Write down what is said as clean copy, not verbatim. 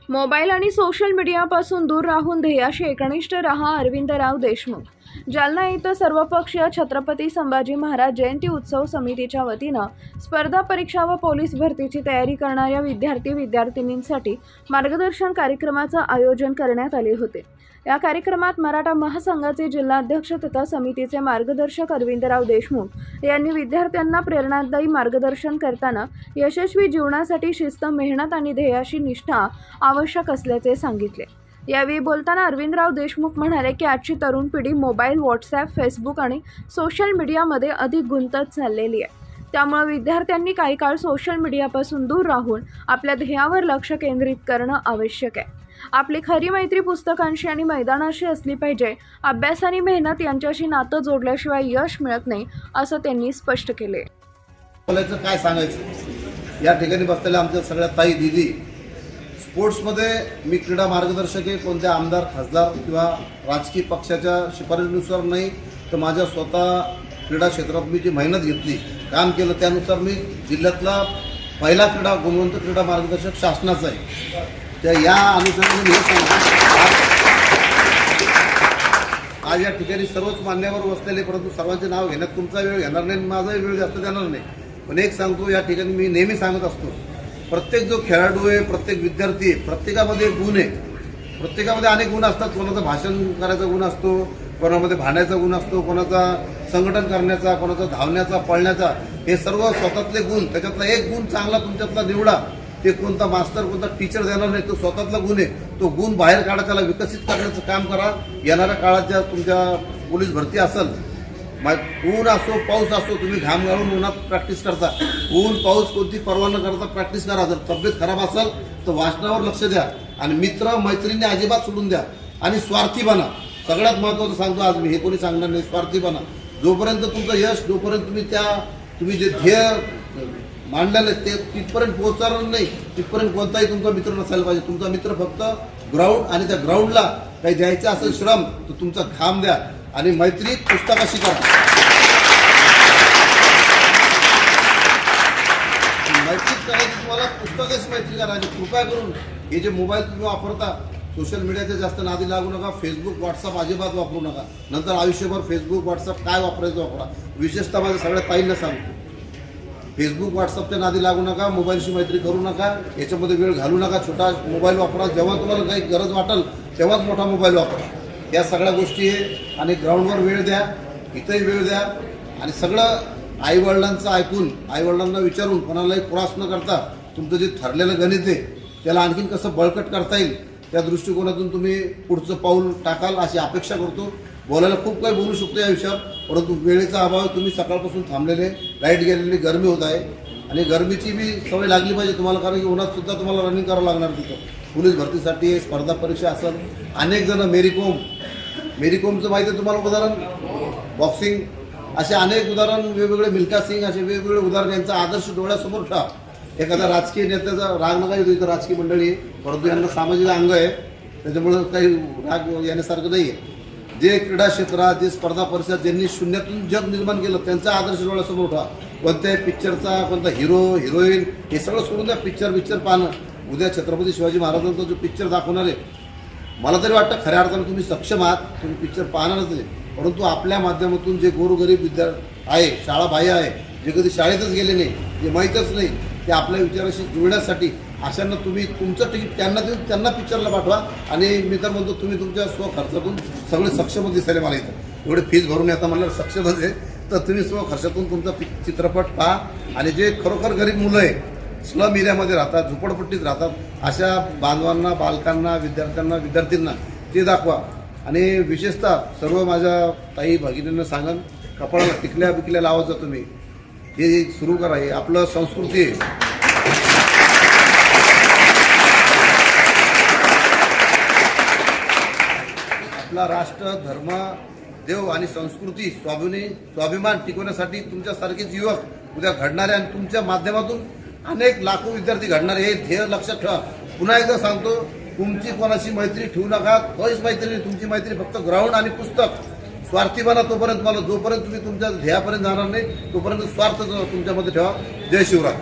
Mobile आणि social मीडियापासून दूर राहून ध्येयाशी एकनिष्ठ रहा अरविंदराव देशमुख। जालना येथे सर्वपक्षीय छत्रपती संभाजी महाराज जयंती उत्सव समितीच्या वतीनं स्पर्धा परीक्षा व पोलीस भरतीची तयारी करणाऱ्या विद्यार्थी-विद्यार्थिनींसाठी मार्गदर्शन कार्यक्रमाचं आयोजन करण्यात आले होते। या कार्यक्रमात मराठा महासंघाचे जिल्हाध्यक्ष तथा समितीचे मार्गदर्शक अरविंदराव देशमुख यांनी विद्यार्थ्यांना प्रेरणादायी मार्गदर्शन करताना यशस्वी जीवनासाठी शिस्त, मेहनत आणि ध्येयाशी निष्ठा आवश्यक असल्याचे सांगितले। यावेळी बोलताना अरविंदराव देशमुख म्हणाले की आजची तरुण पिढी मोबाईल, व्हॉट्सॲप, फेसबुक आणि सोशल मीडियामध्ये अधिक गुंतत चाललेली आहे। त्यामुळे विद्यार्थ्यांनी काही काळ सोशल मीडियापासून दूर राहून आपल्या ध्येयावर लक्ष केंद्रित करणं आवश्यक आहे। आपली खरी मैत्री पुस्तकांशी आणि मैदानाशी असली पाहिजे। अभ्यास आणि मेहनत यांच्याशी नातं जोडल्याशिवाय यश मिळत नाही, असं त्यांनी स्पष्ट केले। काय सांगायचं, या ठिकाणी बसलेल्या आमच्या सगळ्या ताई दीदी, स्पोर्ट्समध्ये मी क्रीडा मार्गदर्शक आहे। कोणत्या आमदार, खासदार किंवा राजकीय पक्षाच्या शिफारशीनुसार नाही, तर माझ्या स्वतः क्रीडा क्षेत्रात मी जी मेहनत घेतली, काम केलं, त्यानुसार मी जिल्ह्यातला पहिला गुणवंत क्रीडा मार्गदर्शक शासनाचा आहे। त्या या अनुषंगाने हे सांगतो, आज या ठिकाणी सर्वच मान्यवर बसलेले, परंतु सर्वांचे नाव घेण्यात तुमचा वेळ घेणार नाही, माझाही वेळ जास्त देणार नाही। पण एक सांगतो, या ठिकाणी मी नेहमी सांगत असतो, प्रत्येक जो खेळाडू आहे, प्रत्येक विद्यार्थी आहे, प्रत्येकामध्ये गुण आहे। प्रत्येकामध्ये अनेक गुण असतात। कोणाचा भाषण करायचा गुण असतो, कोणामध्ये भांडायचा गुण असतो, कोणाचा संघटन करण्याचा, कोणाचा धावण्याचा, पळण्याचा, हे सर्व स्वतःतले गुण। त्याच्यातला एक गुण चांगला तुमच्यातला निवडा। ते कोणता मास्टर, कोणता टीचर देणार नाही, तो स्वतःतला गुण आहे। तो गुण बाहेर काढा, त्याला विकसित करण्याचं काम करा। येणाऱ्या काळात ज्या तुमच्या पोलीस भरती असेल, ऊन असो, पाऊस असो, तुम्ही घाम घालून उन्हात प्रॅक्टिस करता, ऊन पाऊस कोणती पर्वा न करता प्रॅक्टिस करा। जर तब्येत खराब असेल तर वाचनावर लक्ष द्या आणि मित्र मैत्रिणी अजिबात सोडून द्या आणि स्वार्थी बना। सगळ्यात महत्त्वाचं सांगतो आज मी, हे कोणी सांगणार नाही, स्वार्थी बना। जोपर्यंत तुमचं यश, जोपर्यंत तुम्ही जे ध्येय मांडलेलं ते तिथपर्यंत पोहोचणार नाही, तिथपर्यंत कोणताही तुमचा मित्र नसायला पाहिजे। तुमचा मित्र फक्त ग्राउंड, आणि त्या ग्राउंडला काही द्यायचं असेल श्रम, तर तुमचा घाम द्या आणि मैत्री पुस्तकाशी करा। मैत्री करायची तुम्हाला पुस्तकाशी मैत्री करा। आणि कृपया करून हे जे मोबाईल तुम्ही वापरता, सोशल मीडियाच्या जास्त नादी लागू नका। फेसबुक, व्हॉट्सअप अजिबात वापरू नका। नंतर आयुष्यभर फेसबुक, व्हॉट्सअप काय वापरायचं वापरा। विशेषतः माझ्या सगळ्या ताईंना सांगतो, फेसबुक, व्हॉट्सअपच्या नादी लागू नका, मोबाईलशी मैत्री करू नका, याच्यामध्ये वेळ घालू नका। छोटा मोबाईल वापरा, जेव्हा तुम्हाला काही गरज वाटेल तेव्हाच मोठा मोबाईल वापरा। या सगळ्या गोष्टी आहे। आणि ग्राउंडवर वेळ द्या, इथंही वेळ द्या, आणि सगळं आईवडिलांचं ऐकून, आईवडिलांना विचारून, कोणालाही त्रास न करता तुमचं जे ठरलेलं गणित आहे त्याला आणखीन कसं बळकट करता येईल, त्या दृष्टिकोनातून तुम्ही पुढचं पाऊल टाकाल अशी अपेक्षा करतो। बोलायला खूप काही बोलू शकतो या विषयावर, परंतु वेळेचा अभाव, तुम्ही सकाळपासून थांबलेले, लाईट गेलेली, गरमी होत आहे आणि गरमीची बी सवय लागली पाहिजे तुम्हाला, कारण की उन्हात सुद्धा तुम्हाला रनिंग करावं लागणार तिथं। पोलीस भरतीसाठी स्पर्धा परीक्षा असेल, अनेक जण, मेरी कोमचं माहिती आहे तुम्हाला उदाहरण, बॉक्सिंग, असे अनेक उदाहरण, वेगवेगळे मिल्खा सिंग, असे वेगवेगळे उदाहरण, यांचा आदर्श डोळ्यासमोर ठेवा। एखादा राजकीय नेत्याचा राग नका येतो, इथं राजकीय मंडळी, परंतु यांना सामाजिक अंग आहे, त्याच्यामुळे काही राग येण्यासारखं नाही आहे। जे क्रीडा क्षेत्रात, जे स्पर्धा परीक्षा, ज्यांनी शून्यातून जग निर्माण केलं, त्यांचा आदर्श डोळ्यासमोर ठेवा। कोणत्याही पिक्चरचा, कोणता हिरो, हिरोईन, हे सगळं सोडून द्या। पिक्चर पाहणं, उद्या छत्रपती शिवाजी महाराजांचा जो पिक्चर दाखवणार आहे, मला तरी वाटतं खऱ्या अर्थानं तुम्ही सक्षम आहात, तुम्ही पिक्चर पाहणारच नाही। परंतु आपल्या माध्यमातून जे गोरगरीब विद्यार्थी आहे, शाळाबाह्य आहे, जे कधी शाळेतच गेले नाही, जे माहीतच नाही, ते आपल्या विचाराशी जुळण्यासाठी अशांना तुम्ही तुमचं तिकीट त्यांना देऊन त्यांना पिक्चरला पाठवा। आणि मी तर म्हणतो, तुम्ही तुमच्या स्वखर्चातून सगळे सक्षम दिसायला मला इथं एवढे फीस भरून येता म्हणल्यावर सक्षमच आहे, तर तुम्ही स्वखर्चातून तुमचा चित्रपट पहा। आणि जे खरोखर गरीब मुलं आहे, स्लम एरियामध्ये राहतात, झोपडपट्टीत राहतात, अशा बांधवांना, बालकांना, विद्यार्थ्यांना ते दाखवा। आणि विशेषतः सर्व माझ्या ताई भगिनींना सांगन, कपाळाला टिकल्या बिकल्या लावत जा तुम्ही, हे सुरू करा। हे आपलं संस्कृती आहे। आपला राष्ट्र, धर्म, देव आणि संस्कृती, स्वाभिमान टिकवण्यासाठी तुमच्यासारखेच युवक उद्या घडणारे, आणि तुमच्या माध्यमातून अनेक लाखो विद्यार्थी घडणारे, हे ध्येय लक्षात ठेवा। पुन्हा एकदा सांगतो, तुमची कोणाशी मैत्री ठेवू नका, काहीच मैत्री नाही। तुमची मैत्री फक्त ग्राउंड आणि पुस्तक। स्वार्थी बना तोपर्यंत, मला जोपर्यंत तुम्ही तुमच्या ध्येयापर्यंत जाणार नाही, तोपर्यंत स्वार्थ तुमच्यामध्ये ठेवा। जय शिवराय।